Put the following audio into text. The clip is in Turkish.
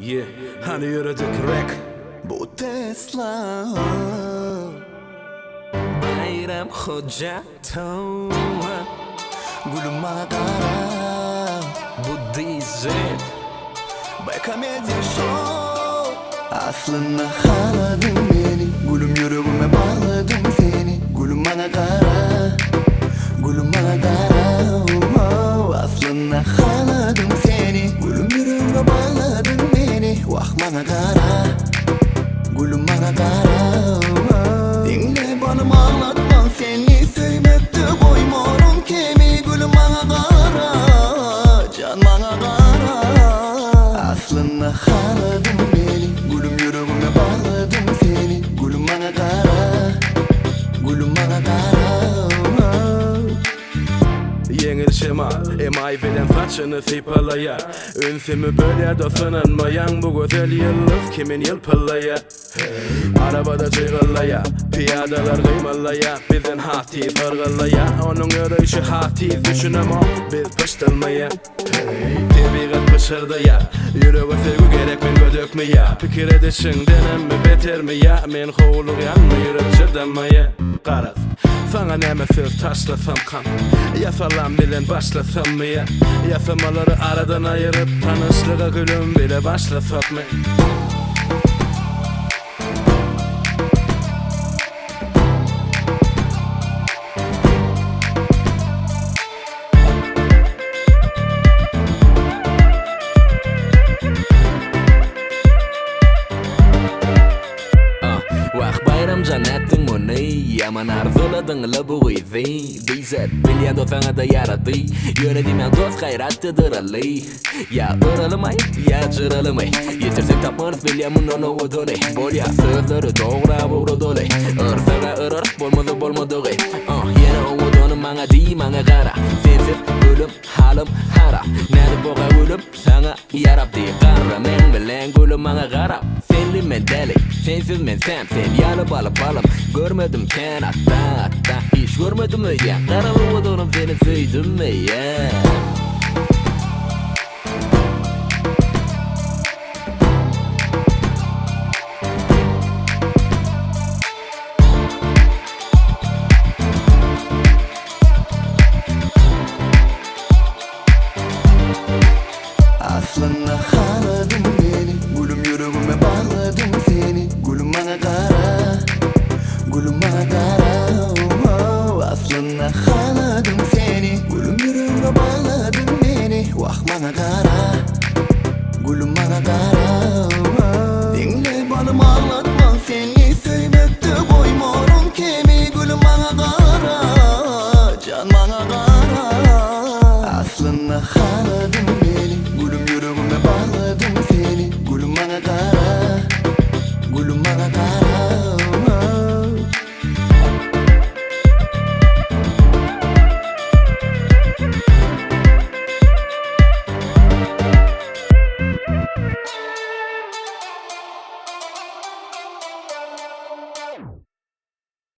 Yeah, hani yürüdük rek. Bu Tesla Bayram hoca tava. Gülüm bana kara Bu dizi. Bekamedya show Aslında haladın beni Gülüm yüreğime bağladım seni Gülüm bana kara Gülüm bana kara Aslında haladım seni Gülüm yüreğime bağladın beni Vah bana kara Gülüm bana kara Dinle bana ağlatma seni Sevmekte koymuyorum kemi Gülüm bana kara Can bana kara Aslında haladım beni Gülüm yüreğime bağladım seni Gülüm bana kara Gülüm bana kara Yengil şema, emay veren saçını sipalaya. Ünsümü böyle dosunanmayan bu güzel yıldız kimin yılpalaya. Arabada cıgılaya, piyadalar kıymalaya. Bizden hatiz hırgılaya, onun yürüyüşü hatiz düşünem o. Biz pıştılmaya, tebigat pışırdı ya. Yüreğe sevgi gerek men gödökme ya. Fikir edişin denem mi beter mi ya. Men kovuluk yanma yürek çıdamaya. Qaraz, sana neme söz taşlasam kan. Yasalam bilen başlasam mı ya. Yasamaları aradan ayırıp tanışlığa gülüm bile başlasak mı? Bayram jannatin muni Yaman arzuladın labu izi Dizet bilyando sana da yaradı Yönetimen dost gayrattıdır ali Ya ıralamay ya cıralamay Yetirsek tapmanız bilyamun onu udole Bolya sözleri doğra buğru dole Irsaga ırar bolmadı gay Yine umudunu mana di mana gara Sensiz gülüm halim hara Nerede boğa gülüm sana yarab di Qarra men bilen gülüm mana gara Senli men deli sensiz men sen yalı balım Görmedim hatta hiç görmedim ya Karalı odunum seni söyledim mi ya Aslında haladım beni Gülüm yüreğime bağladım seni Gülüm bana kara Gülüm bana kara Aslında haladım seni Gülüm yüreğime bağladın beni Vah bana kara Gülüm bana kara Dinle bana ağlatma seni Sevmekte koymuyorum kemi Gülüm bana kara Can bana kara